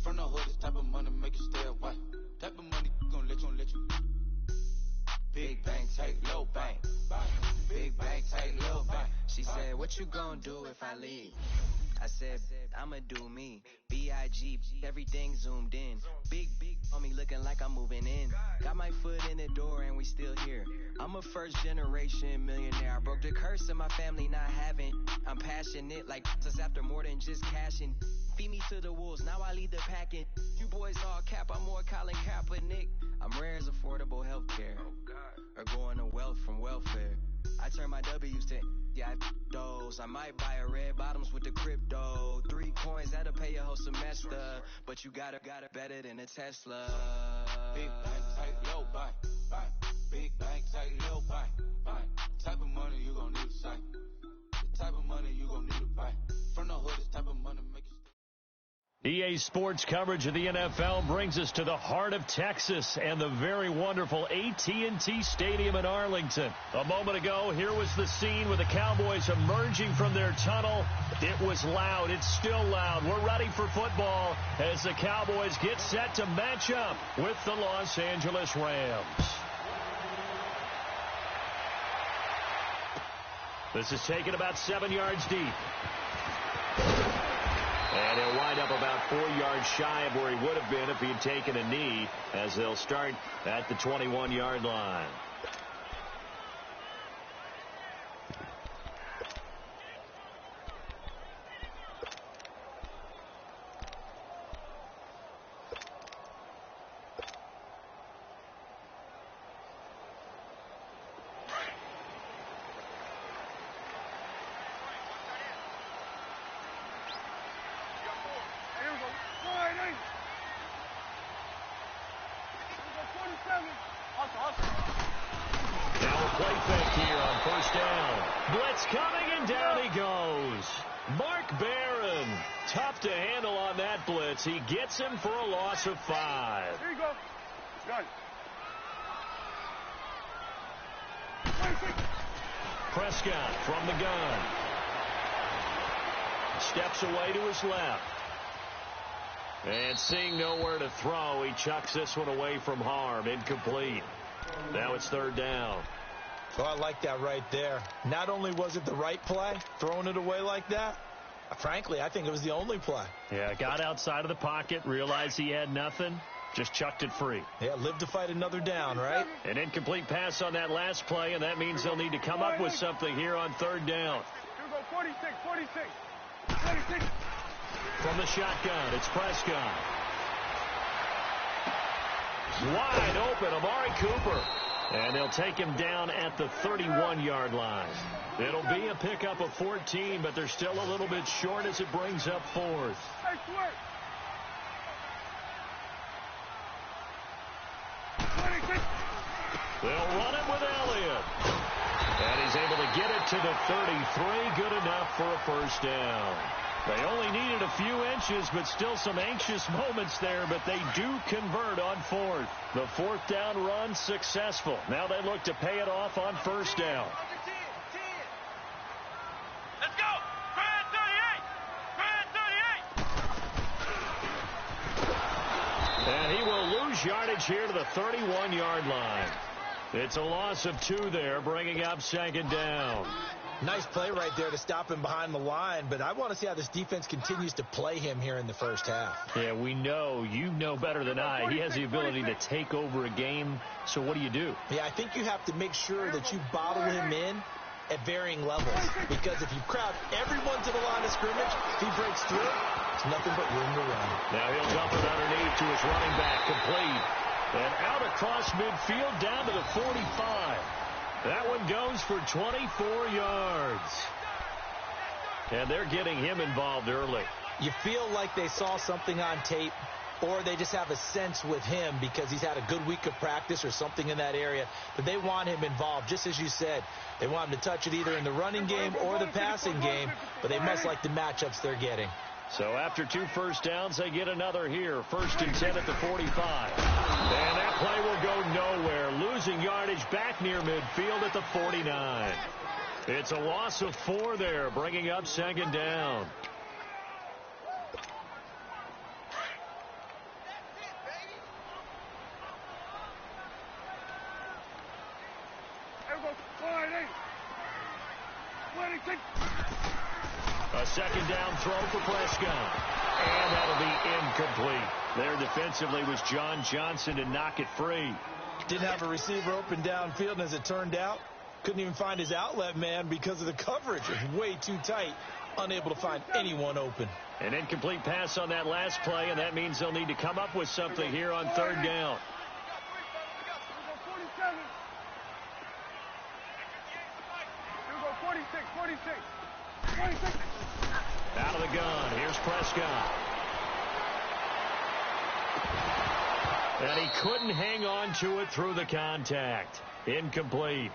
From the hood, this type of money make you stay away. Type of money gon' let you. Big bang, take low bang. Big bang, take low bang. She said, what you gon' do if I leave? I said, I'ma do me. B.I.G. Everything zoomed in. Big on me looking like I'm moving in. Got my foot in the door and we still here. I'm a first generation millionaire. I broke the curse of my family not having. I'm passionate like just after more than just cashing. Feed me to the wolves, now I lead the packing. You boys all cap, I'm more Colin Kaepernick. I'm rare as affordable healthcare. Or going to wealth from welfare. I turn my W's to those. I might buy a red bottoms with the crypto. 3 coins, that'll pay your whole semester. But you got it better than a Tesla. Big bang, take low bang. Big bang, take low bang. Type of money you gon' need to say. The type of money you gon' need to pay. From the hood, this type of money make you. EA Sports coverage of the NFL brings us to the heart of Texas and the very wonderful AT&T Stadium in Arlington. A moment ago, here was the scene with the Cowboys emerging from their tunnel. It was loud. It's still loud. We're ready for football as the Cowboys get set to match up with the Los Angeles Rams. This is taken about 7 yards deep. And he'll wind up about 4 yards shy of where he would have been if he had taken a knee, as they'll start at the 21-yard line. Now a play fake here on first down. Blitz coming, and down he goes. Mark Barron, tough to handle on that blitz. He gets him for a loss of 5. Here you go. Done. Prescott from the gun. Steps away to his left. And seeing nowhere to throw, he chucks this one away from harm. Incomplete. Now it's third down. Oh, I like that right there. Not only was it the right play, throwing it away like that, frankly, I think it was the only play. Yeah, got outside of the pocket, realized he had nothing, just chucked it free. Yeah, live to fight another down, right? An incomplete pass on that last play, and that means they'll need to come up with something here on third down. Here we go, 46. From the shotgun, it's Prescott. Wide open, Amari Cooper. And they'll take him down at the 31-yard line. It'll be a pickup of 14, but they're still a little bit short as it brings up fourth. Nice work. 26. They'll run it with Elliott. And he's able to get it to the 33. Good enough for a first down. They only needed a few inches, but still some anxious moments there, but they do convert on fourth. The fourth down run successful. Now they look to pay it off on first down. Let's go. Grand 38. And he will lose yardage here to the 31-yard line. It's a loss of 2 there, bringing up second down. Nice play right there to stop him behind the line, but I want to see how this defense continues to play him here in the first half. Yeah, we know. You know better than I. He has the ability to take over a game, so what do you do? Yeah, I think you have to make sure that you bottle him in at varying levels, because if you crowd everyone to the line of scrimmage, if he breaks through, it's nothing but room to run. Now he'll dump it underneath to his running back, complete. And out across midfield down to the 45. That one goes for 24 yards. And they're getting him involved early. You feel like they saw something on tape, or they just have a sense with him because he's had a good week of practice or something in that area, but they want him involved. Just as you said, they want him to touch it either in the running game or the passing game, but they must like the matchups they're getting. So after 2 first downs, they get another here. 1st and 10 at the 45. And that play will go nowhere. Losing yardage back near midfield at the 49. It's a loss of 4 there, bringing up second down. A second down throw for Prescott. And that'll be incomplete. There defensively was John Johnson to knock it free. Didn't have a receiver open downfield, and as it turned out, couldn't even find his outlet man because of the coverage. It was way too tight, unable to find anyone open. An incomplete pass on that last play, and that means they'll need to come up with something here on third down. Out of the gun. Here's Prescott. And he couldn't hang on to it through the contact. Incomplete.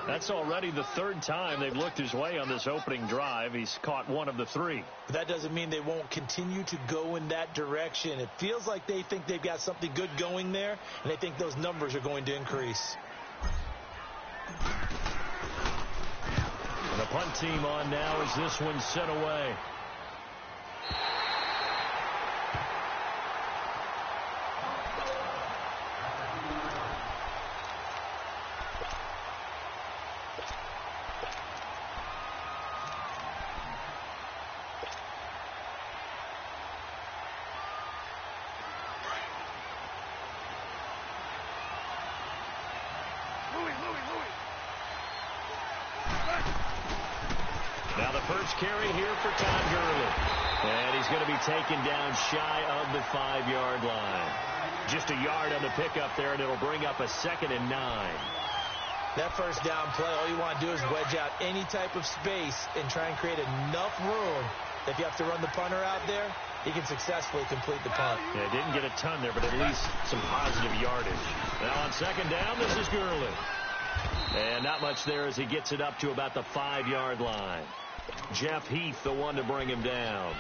That's already the third time they've looked his way on this opening drive. He's caught one of the three. But that doesn't mean they won't continue to go in that direction. It feels like they think they've got something good going there, and they think those numbers are going to increase. The punt team on now as this one's sent away. Now the first carry here for Todd Gurley. And he's going to be taken down shy of the 5-yard line. Just a yard on the pickup there, and it'll bring up a 2nd and 9. That first down play, all you want to do is wedge out any type of space and try and create enough room that if you have to run the punter out there, he can successfully complete the punt. Yeah, didn't get a ton there, but at least some positive yardage. Now on second down, this is Gurley. And not much there as he gets it up to about the 5-yard line. Jeff Heath, the one to bring him down.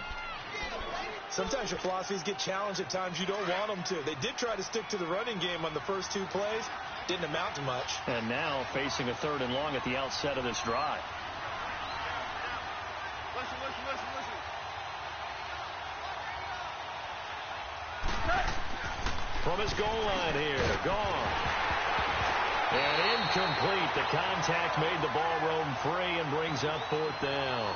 Sometimes your philosophies get challenged at times you don't want them to. They did try to stick to the running game on the first 2 plays. Didn't amount to much. And now facing a 3rd and long at the outset of this drive. Listen. From his goal line here, gone. And incomplete. The contact made the ball roam free and brings up 4th down.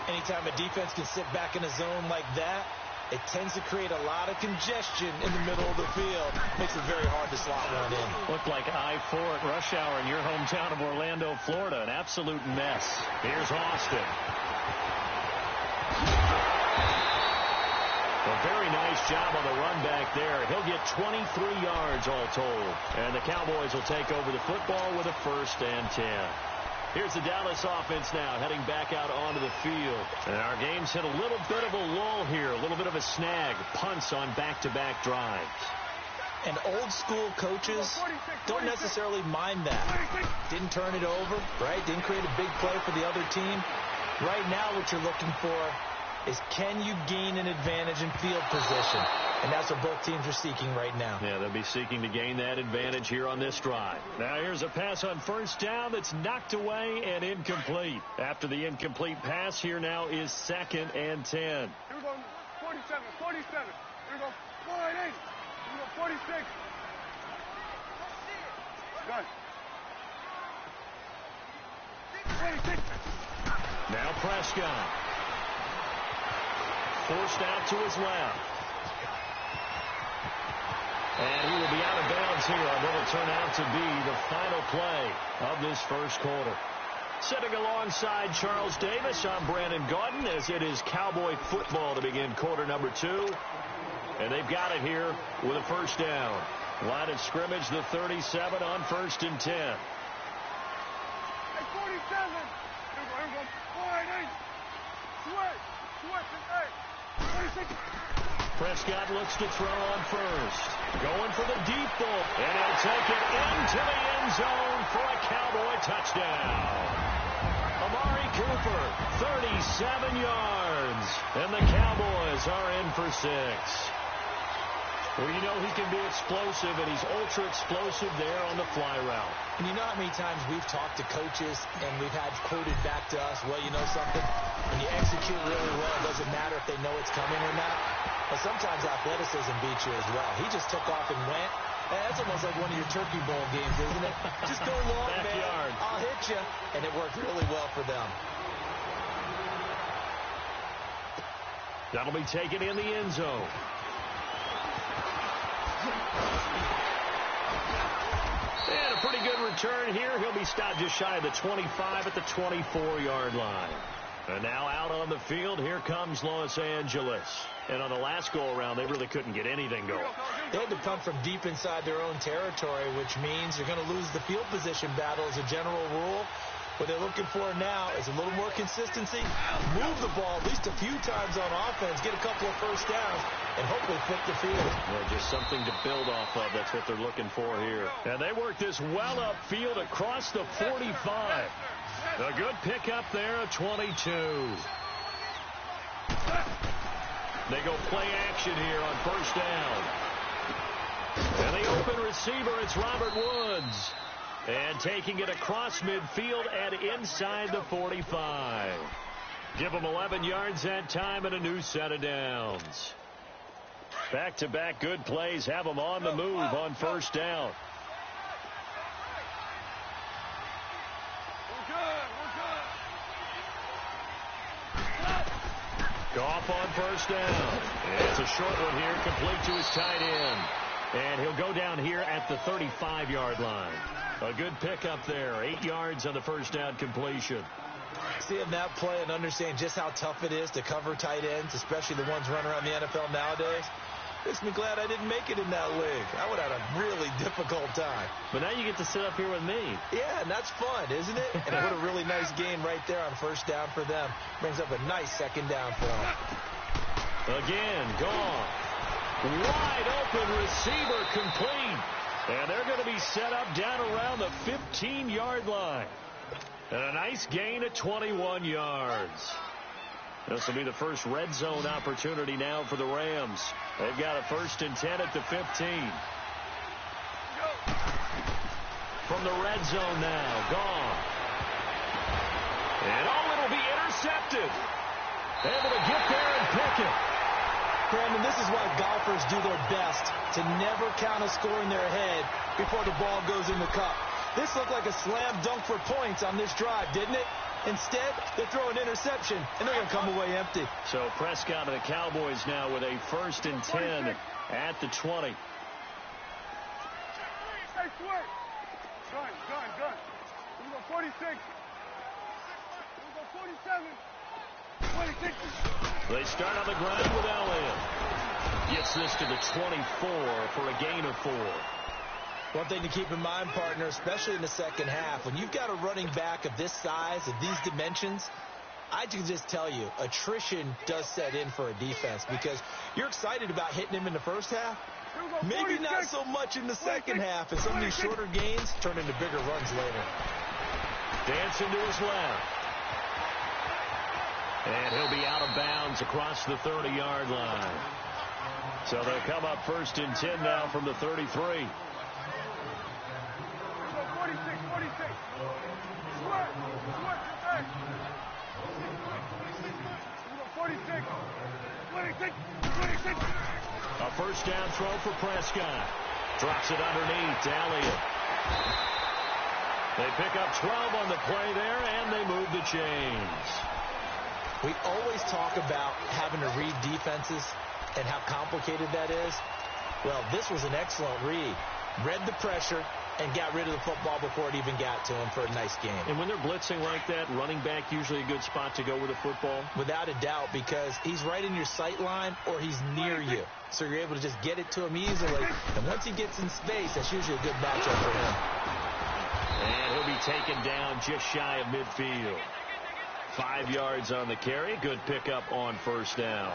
Anytime a defense can sit back in a zone like that, it tends to create a lot of congestion in the middle of the field. Makes it very hard to slot one in. Looked like I-4 at rush hour in your hometown of Orlando, Florida. An absolute mess. Here's Austin. A very nice job on the run back there. He'll get 23 yards all told. And the Cowboys will take over the football with a 1st and 10. Here's the Dallas offense now heading back out onto the field. And our game's hit a little bit of a lull here, a little bit of a snag. Punts on back-to-back drives. And old-school coaches don't necessarily mind that. Didn't turn it over, right? Didn't create a big play for the other team. Right now what you're looking for is can you gain an advantage in field position? And that's what both teams are seeking right now. Yeah, they'll be seeking to gain that advantage here on this drive. Now here's a pass on 1st down that's knocked away and incomplete. After the incomplete pass, here now is 2nd and 10. Here we go, 47. Here we go, 48. Here we go, 46. Done. 26. Now Prescott. Forced out to his left. And he will be out of bounds here on what will turn out to be the final play of this first quarter. Sitting alongside Charles Davis, I'm Brandon Gaudin as it is Cowboy football to begin quarter number 2. And they've got it here with a 1st down. Line of scrimmage, the 37 on 1st and 10. Hey, 47. Here we go, 48. 26. Prescott looks to throw on 1st. Going for the deep ball. And he'll take it into the end zone for a Cowboy touchdown. Amari Cooper, 37 yards. And the Cowboys are in for 6. Well, you know he can be explosive, and he's ultra explosive there on the fly route. And you know how many times we've talked to coaches and we've had quoted back to us, well, you know something? When you execute really well, it doesn't matter if they know it's coming or not. But sometimes athleticism beats you as well. He just took off and went, That's almost like one of your Turkey Bowl games, isn't it? Just go long, man. I'll hit you. And it worked really well for them. That'll be taken in the end zone. And a pretty good return here. He'll be stopped just shy of the 25 at the 24-yard line. And now out on the field, here comes Los Angeles. And on the last go-around, they really couldn't get anything going. They had to punt from deep inside their own territory, which means you're going to lose the field position battle as a general rule. What they're looking for now is a little more consistency, move the ball at least a few times on offense, get a couple of first downs, and hopefully flip the field. Well, just something to build off of. That's what they're looking for here. And they work this well upfield across the 45. A good pickup there at 22. They go play action here on first down. And the open receiver, it's Robert Woods. And taking it across midfield and inside the 45. Give them 11 yards that time and a new set of downs. Back-to-back good plays have them on the move on first down. Goff on first down. It's a short one here, complete to his tight end. And he'll go down here at the 35-yard line. A good pickup there. 8 yards on the first down completion. Seeing that play and understanding just how tough it is to cover tight ends, especially the ones running around the NFL nowadays, makes me glad I didn't make it in that league. I would have had a really difficult time. But now you get to sit up here with me. Yeah, and that's fun, isn't it? And put a really nice gain right there on first down for them. Brings up a nice second down for them. Again, gone. Wide open receiver complete. And they're going to be set up down around the 15-yard line. And a nice gain at 21 yards. This will be the first red zone opportunity now for the Rams. They've got a 1st and 10 at the 15. From the red zone now, gone. And it'll be intercepted. Able to get there and pick it. Brandon, this is why golfers do their best to never count a score in their head before the ball goes in the cup. This looked like a slam dunk for points on this drive, didn't it? Instead, they throw an interception, and they're going to come away empty. So Prescott and the Cowboys now with a 1st and 10 at the 20. Hey, Swift. Gun. We go 46. We go 47. 26. They start on the ground with Elliott. Gets this to the 24 for a gain of 4. One thing to keep in mind, partner, especially in the second half, when you've got a running back of this size, of these dimensions, I can just tell you, attrition does set in for a defense because you're excited about hitting him in the first half. Maybe not so much in the second half, and some of these shorter gains turn into bigger runs later. Dancing to his left. And he'll be out of bounds across the 30-yard line. So they'll come up 1st and 10 now from the 33. 46. 26. A first down throw for Prescott. Drops it underneath to Elliott. They pick up 12 on the play there, and they move the chains. We always talk about having to read defenses and how complicated that is. Well, this was an excellent read. Read the pressure and got rid of the football before it even got to him for a nice game. And when they're blitzing like that, running back usually a good spot to go with the football? Without a doubt, because he's right in your sight line or he's near you. So you're able to just get it to him easily. And once he gets in space, that's usually a good matchup for him. And he'll be taken down just shy of midfield. 5 yards on the carry. Good pickup on first down.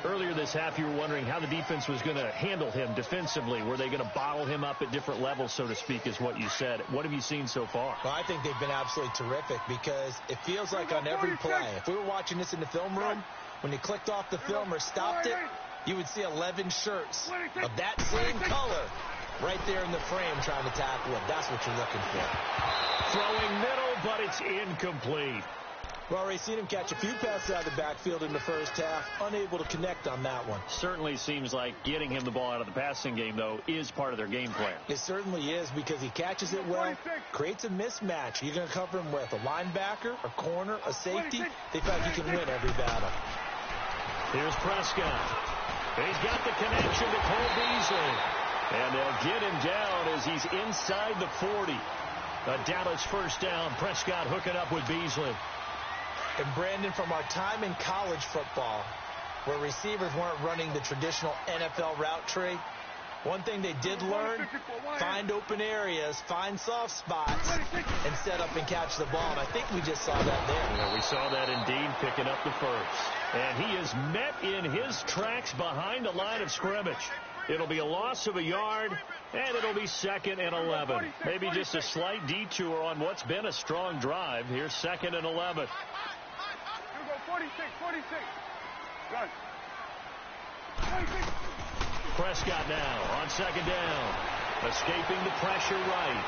Earlier this half, you were wondering how the defense was going to handle him defensively. Were they going to bottle him up at different levels, so to speak, is what you said. What have you seen so far? Well, I think they've been absolutely terrific because it feels like on every play, if we were watching this in the film room, when you clicked off the film or stopped it, you would see 11 shirts of that same color right there in the frame trying to tackle him. That's what you're looking for. Throwing middle, but it's incomplete. We've already seen him catch a few passes out of the backfield in the first half, unable to connect on that one. Certainly seems like getting him the ball out of the passing game, though, is part of their game plan. It certainly is, because he catches it well, creates a mismatch. You're going to cover him with a linebacker, a corner, a safety. They feel like he can win every battle. Here's Prescott. He's got the connection to Cole Beasley. And they'll get him down as he's inside the 40. A Dallas first down. Prescott hooking up with Beasley. And Brandon, from our time in college football, where receivers weren't running the traditional NFL route tree, one thing they did learn, find open areas, find soft spots, and set up and catch the ball. And I think we just saw that there. Yeah, we saw that indeed, picking up the first. And he is met in his tracks behind the line of scrimmage. It'll be a loss of a yard, and it'll be 2nd and 11. Maybe just a slight detour on what's been a strong drive. Here's 2nd and 11. 46. Good. 46. Prescott now on 2nd down. Escaping the pressure right.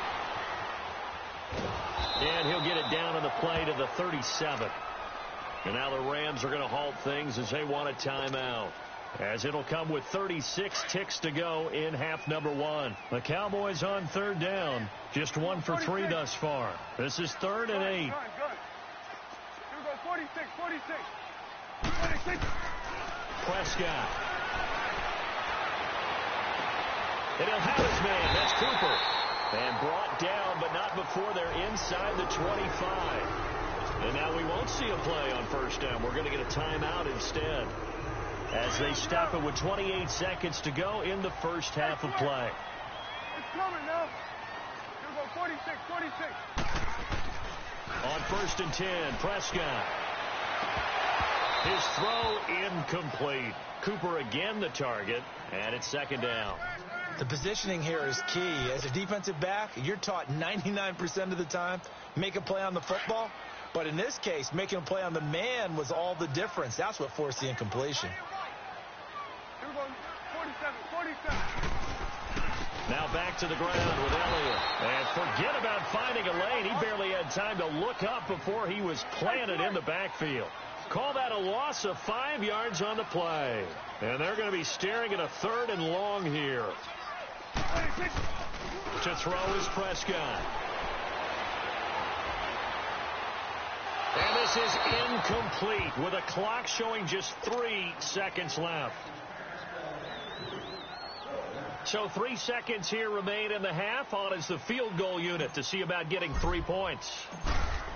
And he'll get it down on the play to the 37. And now the Rams are going to halt things as they want a timeout, as it'll come with 36 ticks to go in half number 1. The Cowboys on 3rd down. Just 1 for 3 thus far. This is 3rd and 8. Good. Here we go, 46. Prescott. And he'll have his man. That's Cooper. And brought down, but not before they're inside the 25. And now we won't see a play on 1st down. We're going to get a timeout instead, as they stop it with 28 seconds to go in the first half of play. It's coming now. Here we go, 46. On 1st and 10, Prescott. His throw incomplete. Cooper again the target, and it's 2nd down. The positioning here is key. As a defensive back, you're taught 99% of the time, make a play on the football. But in this case, making a play on the man was all the difference. That's what forced the incompletion. Here we go, 47. Now back to the ground with Elliott. And forget about finding a lane. He barely had time to look up before he was planted in the backfield. Call that a loss of 5 yards on the play. And they're going to be staring at a 3rd and long here. To throw is Prescott. And this is incomplete with a clock showing just 3 seconds left. So 3 seconds here remain in the half. On is the field goal unit to see about getting 3 points.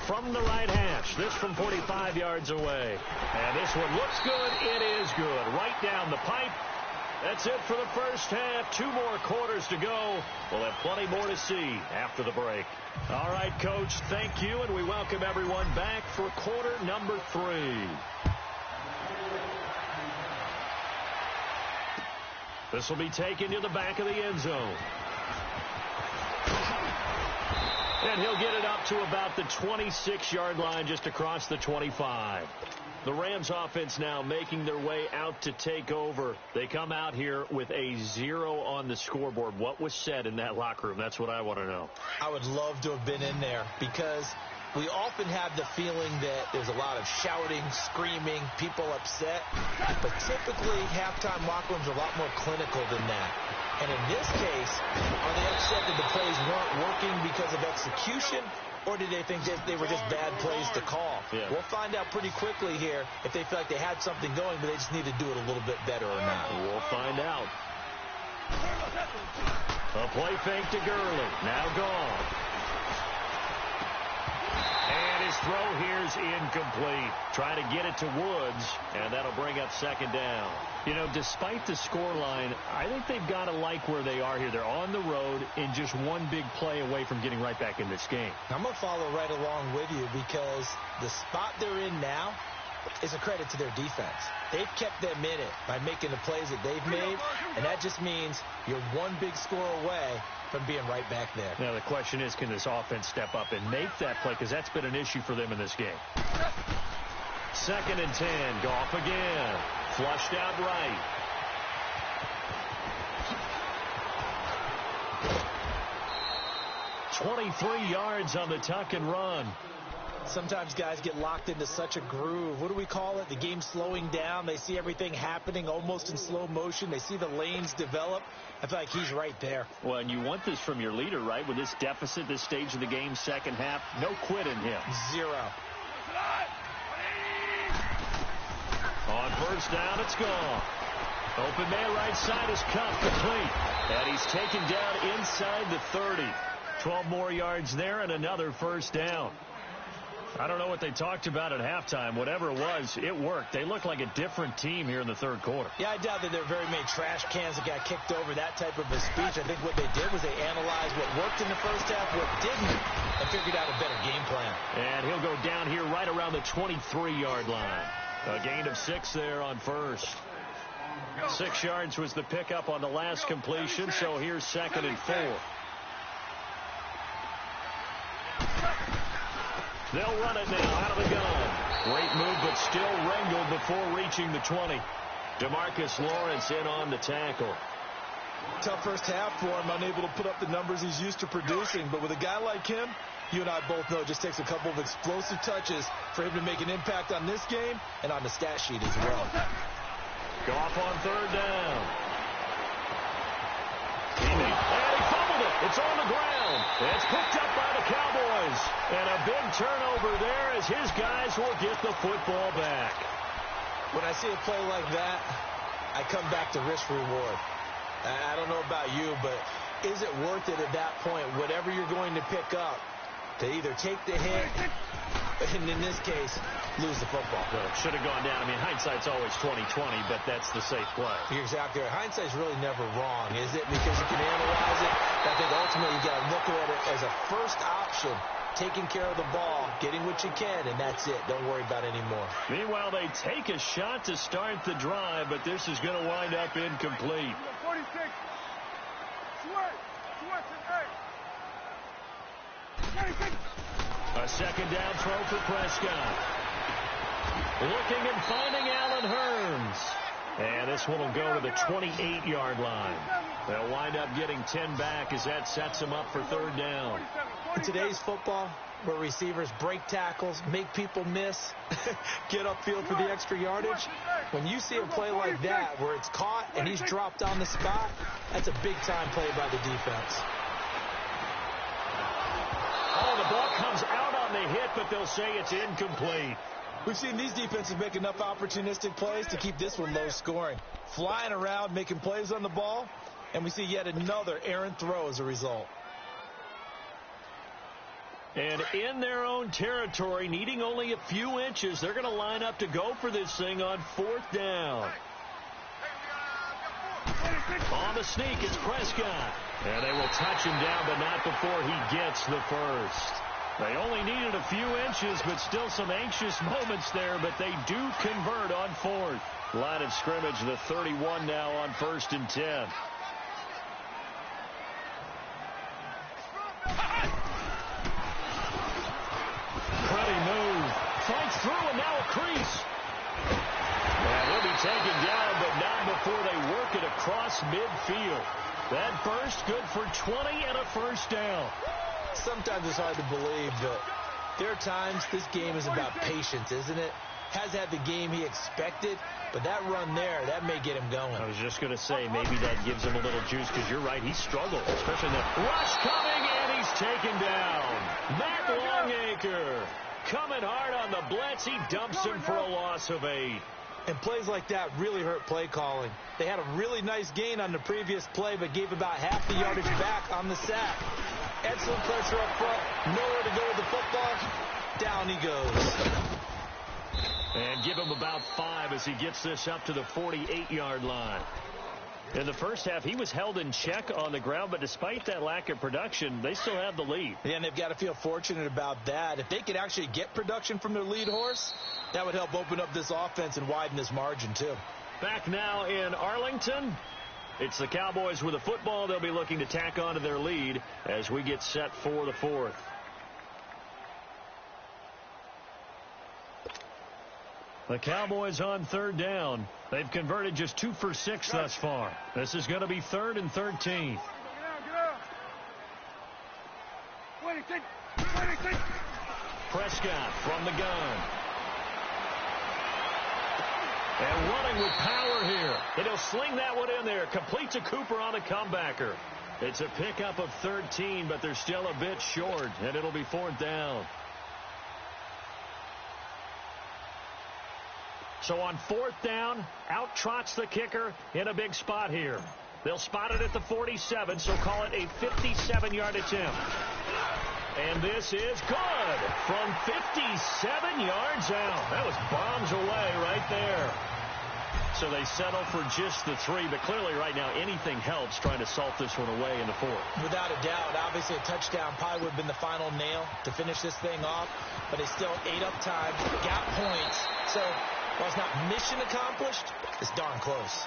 From the right hash, this from 45 yards away. And this one looks good. It is good. Right down the pipe. That's it for the first half. 2 more quarters to go. We'll have plenty more to see after the break. All right, Coach, thank you, and we welcome everyone back for quarter number 3. This will be taken to the back of the end zone. And he'll get it up to about the 26-yard line, just across the 25. The Rams offense now making their way out to take over. They come out here with a 0 on the scoreboard. What was said in that locker room? That's what I want to know. I would love to have been in there, because we often have the feeling that there's a lot of shouting, screaming, people upset. But typically, halftime locker rooms are a lot more clinical than that. And in this case, are they upset that the plays weren't working because of execution, or did they think that they were just bad plays to call? Yeah. We'll find out pretty quickly here if they feel like they had something going, but they just need to do it a little bit better or not. We'll find out. A play fake to Gurley. Now gone. And his throw here's incomplete. Trying to get it to Woods, and that'll bring up 2nd down. You know, despite the scoreline, I think they've got to like where they are here. They're on the road and just one big play away from getting right back in this game. I'm going to follow right along with you, because the spot they're in now is a credit to their defense. They've kept them in it by making the plays that they've made, and that just means you're one big score away from being right back there. Now the question is, can this offense step up and make that play? Because that's been an issue for them in this game. 2nd and 10. Goff again. Flushed out right. $23 yards on the tuck and run. Sometimes guys get locked into such a groove. What do we call it? The game's slowing down. They see everything happening almost in slow motion. They see the lanes develop. I feel like he's right there. Well, and you want this from your leader, right? With this deficit, this stage of the game, second half, no quit in him. Zero. On first down, it's gone. Open man right side is cut, complete. And he's taken down inside the 30. 12 more yards there and another first down. I don't know what they talked about at halftime. Whatever it was, it worked. They look like a different team here in the third quarter. Yeah, I doubt that there are very many trash cans that got kicked over, that type of a speech. I think what they did was they analyzed what worked in the first half, what didn't, and figured out a better game plan. And he'll go down here right around the 23-yard line. A gain of 6 there on first. 6 yards was the pickup on the last completion, so here's 2nd and 4. They'll run it now out of the gun. Great move, but still wrangled before reaching the 20. DeMarcus Lawrence in on the tackle. Tough first half for him, unable to put up the numbers he's used to producing. But with a guy like him, you and I both know it just takes a couple of explosive touches for him to make an impact on this game and on the stat sheet as well. Goff on third down. And he fumbled it. It's on the ground. It's picked up by the Cowboys. And a big turnover there as his guys will get the football back. When I see a play like that, I come back to risk-reward. I don't know about you, but is it worth it at that point, whatever you're going to pick up, to either take the hit, and in this case, lose the football? Well, it should have gone down. I mean, hindsight's always 20/20, but that's the safe play. You're exactly right. Hindsight's really never wrong, is it? Because you can analyze it. I think ultimately you got to look at it as a first option, taking care of the ball, getting what you can, and that's it. Don't worry about it anymore. Meanwhile, they take a shot to start the drive, but this is going to wind up incomplete. 46. A second down throw for Prescott. Looking and finding Allen Hurns. And this one will go to the 28-yard line. They'll wind up getting 10 back as that sets them up for third down. In today's football, where receivers break tackles, make people miss, get upfield for the extra yardage, when you see a play like that where it's caught and he's dropped on the spot, that's a big-time play by the defense. Oh, the ball comes out on the hit, but they'll say it's incomplete. We've seen these defenses make enough opportunistic plays to keep this one low scoring. Flying around, making plays on the ball, and we see yet another errant throw as a result. And in their own territory, needing only a few inches, they're going to line up to go for this thing on fourth down. On the sneak, it's Prescott. And they will touch him down, but not before he gets the first. They only needed a few inches, but still some anxious moments there, but they do convert on fourth. Line of scrimmage, the 31 now on 1st and 10. Cruddy move. Fights through, and now a crease. And he'll be taken down, but not before they work it across midfield. That burst good for 20 and a first down. Sometimes it's hard to believe, but there are times this game is about patience, isn't it? Has had the game he expected, but that run there, that may get him going. I was just going to say, maybe that gives him a little juice, because you're right, he struggled, especially in the rush coming, and he's taken down. Matt Longacre coming hard on the blitz. He dumps him for a loss of 8. And plays like that really hurt play calling. They had a really nice gain on the previous play, but gave about half the yardage back on the sack. Excellent pressure up front. Nowhere to go with the football. Down he goes. And give him about 5 as he gets this up to the 48-yard line. In the first half, he was held in check on the ground, but despite that lack of production, they still have the lead. Yeah, and they've got to feel fortunate about that. If they could actually get production from their lead horse, that would help open up this offense and widen this margin, too. Back now in Arlington, it's the Cowboys with the football. They'll be looking to tack on to their lead as we get set for the fourth. The Cowboys on third down. They've converted just 2 for 6 thus far. This is going to be 3rd and 13. Get out. 26. Prescott from the gun. And running with power here. And he'll sling that one in there. Complete to Cooper on the comebacker. It's a pickup of 13, but they're still a bit short, and it'll be 4th down. So on 4th down, out trots the kicker in a big spot here. They'll spot it at the 47, so call it a 57-yard attempt. And this is good from 57 yards out. That was bombs away right there. So they settle for just the 3, but clearly right now anything helps trying to salt this one away in the 4th. Without a doubt, obviously a touchdown probably would have been the final nail to finish this thing off, but they still ate up time, got points. So while it's not mission accomplished, it's darn close.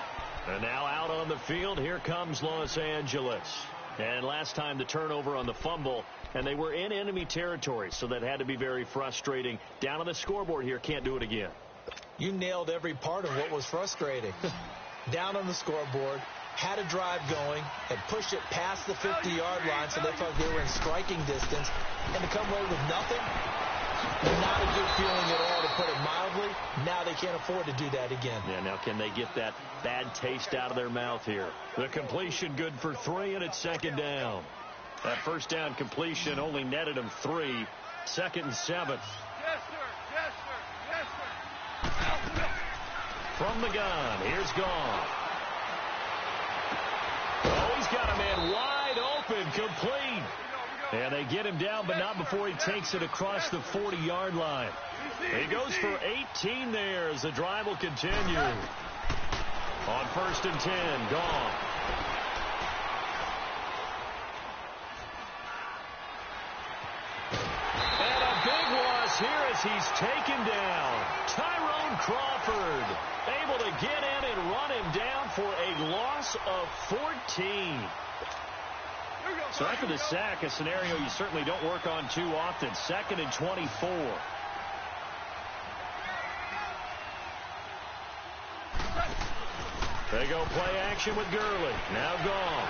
And now out on the field, here comes Los Angeles. And last time the turnover on the fumble, and they were in enemy territory, so that had to be very frustrating. Down on the scoreboard here, can't do it again. You nailed every part of what was frustrating. Down on the scoreboard, had a drive going, and pushed it past the 50-yard line so they felt they were in striking distance, and to come away with nothing, not a good feeling at all, to put it mildly. Now they can't afford to do that again. Yeah, now can they get that bad taste out of their mouth here? The completion good for 3, and it's 2nd down. That first down completion only netted them 3. 2nd and 7. Yes, sir. Yes, sir. Yes, sir. From the gun, here's Goff. Oh, he's got a man wide open, complete. And they get him down, but not before he takes it across the 40-yard line. He goes for 18 there as the drive will continue. On 1st and 10, Goff. And a big loss here as he's taken down. Tyrone Crawford able to get in and run him down for a loss of 14. So after the sack, a scenario you certainly don't work on too often. 2nd and 24. They go play action with Gurley. Now Goff.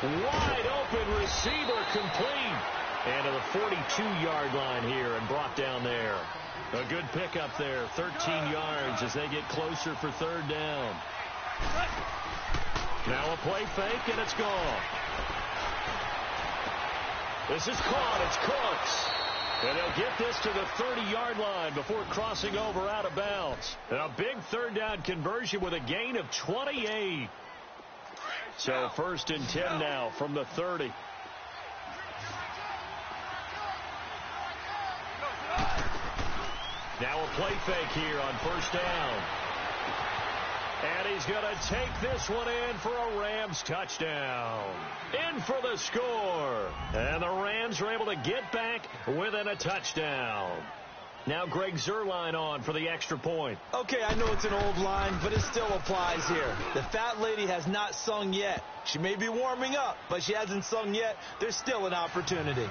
Wide open receiver, complete. And to the 42-yard line here and brought down there. A good pickup there. 13 yards as they get closer for 3rd down. Now a play fake, and it's gone. This is caught. It's Cooks. And they'll get this to the 30-yard line before crossing over out of bounds. And a big 3rd down conversion with a gain of 28. So 1st and 10 now from the 30. Now a play fake here on 1st down. And he's going to take this one in for a Rams touchdown. In for the score. And the Rams are able to get back within a touchdown. Now Greg Zuerlein on for the extra point. Okay, I know it's an old line, but it still applies here. The fat lady has not sung yet. She may be warming up, but she hasn't sung yet. There's still an opportunity.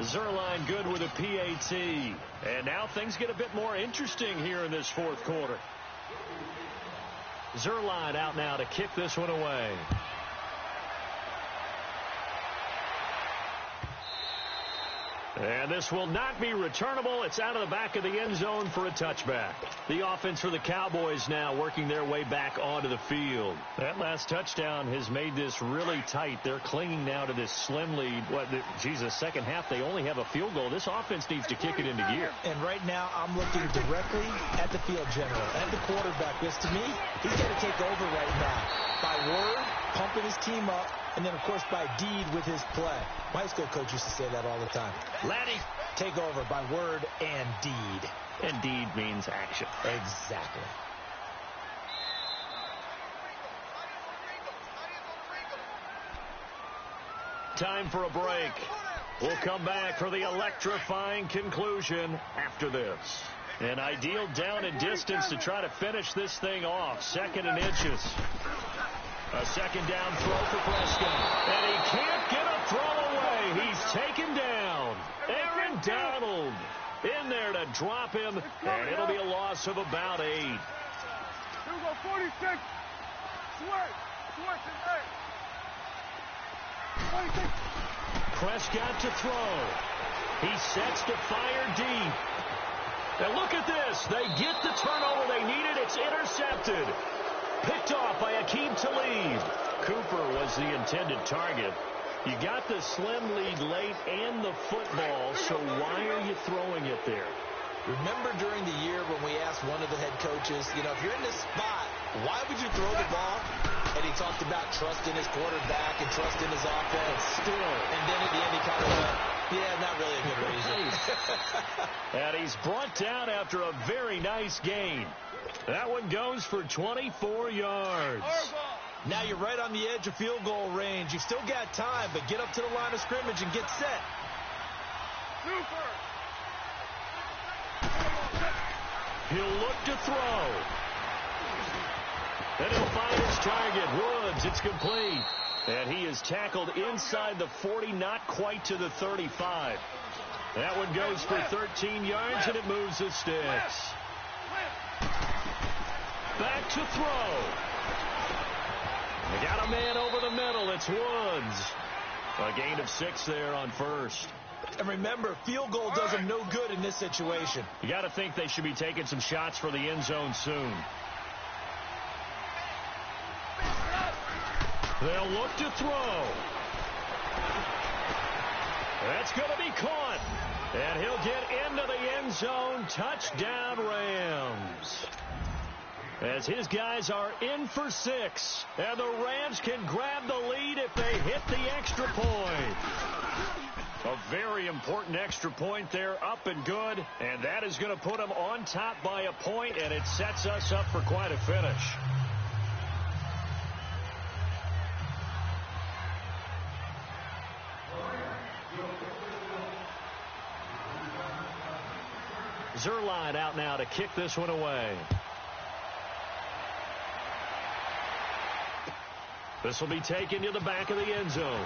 Zuerlein good with a PAT. And now things get a bit more interesting here in this 4th quarter. Zuerlein out now to kick this one away. And this will not be returnable. It's out of the back of the end zone for a touchback. The offense for the Cowboys now working their way back onto the field. That last touchdown has made this really tight. They're clinging now to this slim lead. Second half, they only have a field goal. This offense needs to kick it into gear. And right now, I'm looking directly at the field general, at the quarterback, because to me, he's got to take over right now. By word, pumping his team up, and then, of course, by deed with his play. My high school coach used to say that all the time. Laddie, take over by word and deed. And deed means action. Exactly. Time for a break. We'll come back for the electrifying conclusion after this. An ideal down and distance to try to finish this thing off. 2nd and inches. A 2nd down throw for Prescott. And he can't get a throw away. He's taken down. Aaron Donald in there to drop him. And it'll be a loss of about 8. Here we go, 46. Switch in there. 46. Prescott to throw. He sets to fire deep. And look at this. They get the turnover they needed. It's intercepted. Picked off by Aqib Talib. Cooper was the intended target. You got the slim lead late and the football, so why are you throwing it there? Remember during the year when we asked one of the head coaches, if you're in this spot, why would you throw the ball? And he talked about trust in his quarterback and trust in his offense. Still. And then at the end he kind of went, yeah, not really a good reason. And he's brought down after a very nice gain. That one goes for 24 yards. Now you're right on the edge of field goal range. You've still got time, but get up to the line of scrimmage and get set. Super. He'll look to throw. And he'll find his target. Woods, it's complete. And he is tackled inside the 40, not quite to the 35. That one goes for 13 yards, and it moves the sticks. Back to throw. They got a man over the middle. It's Woods. A gain of 6 there on first. And remember, field goal does them no good in this situation. You got to think they should be taking some shots for the end zone soon. They'll look to throw. That's going to be caught. And he'll get into the end zone. Touchdown, Rams. As his guys are in for 6. And the Rams can grab the lead if they hit the extra point. A very important extra point there, up and good. And that is going to put them on top by a point, and it sets us up for quite a finish. Zerline out now to kick this one away. This will be taken to the back of the end zone.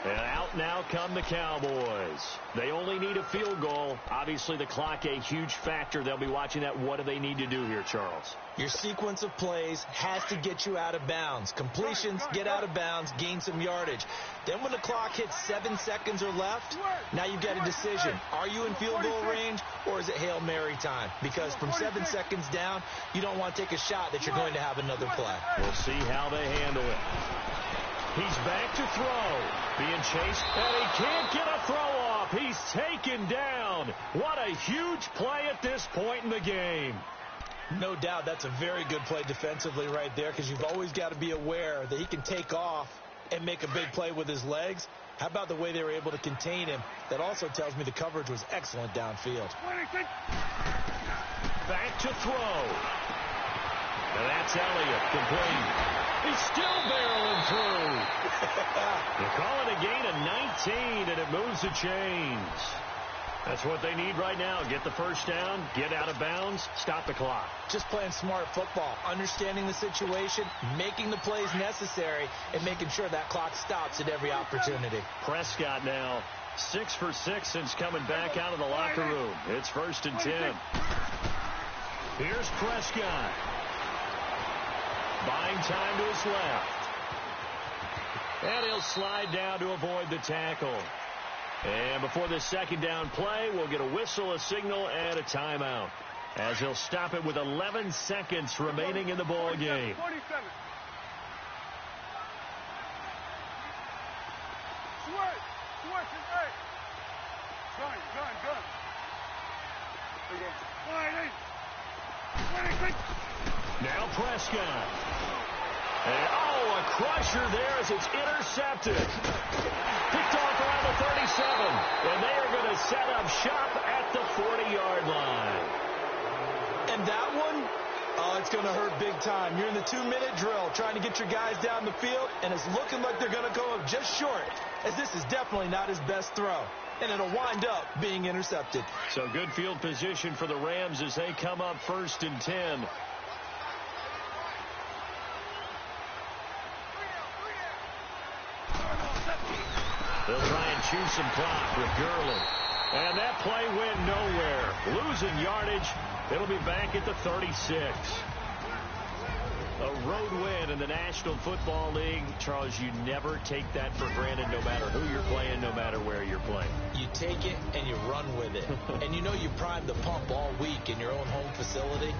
And out now come the Cowboys. They only need a field goal. Obviously, the clock a huge factor. They'll be watching that. What do they need to do here, Charles? Your sequence of plays has to get you out of bounds. Completions, get out of bounds, gain some yardage. Then when the clock hits 7 seconds or left, now you've got a decision. Are you in field goal range, or is it Hail Mary time? Because from 7 seconds down, you don't want to take a shot that you're going to have another play. We'll see how they handle it. He's back to throw. Being chased, and he can't get a throw off. He's taken down. What a huge play at this point in the game. No doubt that's a very good play defensively right there, because you've always got to be aware that he can take off and make a big play with his legs. How about the way they were able to contain him? That also tells me the coverage was excellent downfield. Back to throw. And that's Elliott, complete. He's still barreling through. They call it a gain of 19, and it moves the chains. That's what they need right now. Get the first down, get out of bounds, stop the clock. Just playing smart football, understanding the situation, making the plays necessary, and making sure that clock stops at every opportunity. Prescott now 6 for 6 since coming back out of the locker room. It's 1st and 10. Here's Prescott. Buying time to his left. And he'll slide down to avoid the tackle. And before this second down play, we'll get a whistle, a signal, and a timeout, as he'll stop it with 11 seconds remaining in the ball game. 47. Switch, hey. Gun. There you go. Wide 26. Now Prescott. And, a crusher there as it's intercepted. Picked off around the 37. And they are going to set up shop at the 40-yard line. And that one, it's going to hurt big time. You're in the 2-minute drill trying to get your guys down the field, and it's looking like they're going to go up just short, as this is definitely not his best throw. And it'll wind up being intercepted. So good field position for the Rams as they come up 1st and 10. They'll try and choose some clock with Gurley. And that play went nowhere. Losing yardage. It'll be back at the 36. A road win in the National Football League. Charles, you never take that for granted no matter who you're playing, no matter where you're playing. You take it and you run with it. And you know you primed the pump all week in your own home facility.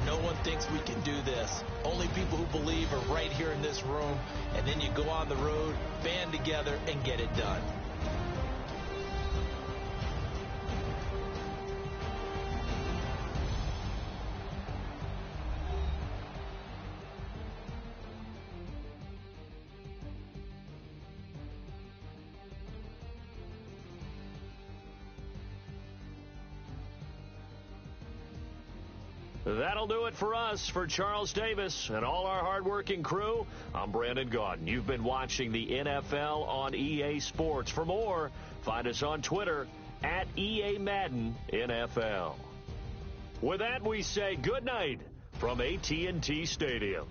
No one thinks we can do this. Only people who believe are right here in this room. And then you go on the road, band together, and get it done. That'll do it for us. For Charles Davis and all our hardworking crew, I'm Brandon Gaudin. You've been watching the NFL on EA Sports. For more, find us on Twitter at EA Madden NFL. With that, we say good night from AT&T Stadium.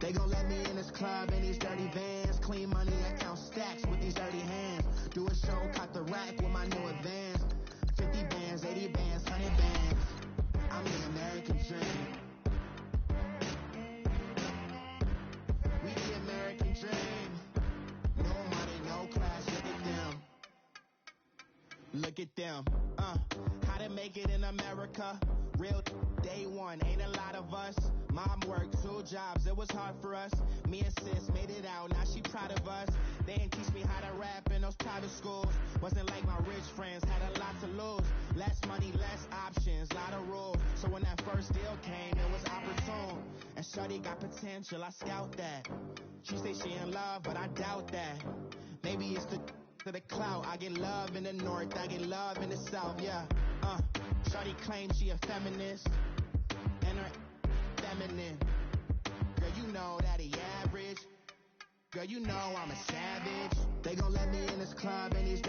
They gon' let me in this club in these dirty vans. Clean money, I count stacks with these dirty hands. Do a show, caught the rack with my new advance. 50 bands, 80 bands, 100 bands. I'm the American dream. We the American dream. No money, no class, look at them. Look at them. How to make it in America. Real day one, ain't a lot of us. Mom worked 2 jobs, it was hard for us. Me and sis made it out, now she proud of us. They didn't teach me how to rap in those private schools. Wasn't like my rich friends, had a lot to lose. Less money, less options, lot of rules. So when that first deal came, it was opportune. And shorty got potential, I scout that. She say she in love, but I doubt that. Maybe it's the clout. I get love in the north, I get love in the south, yeah. Shorty claims she a feminist, and her feminine. Girl, you know that he average. Girl, you know I'm a savage. They gon' let me in this club and these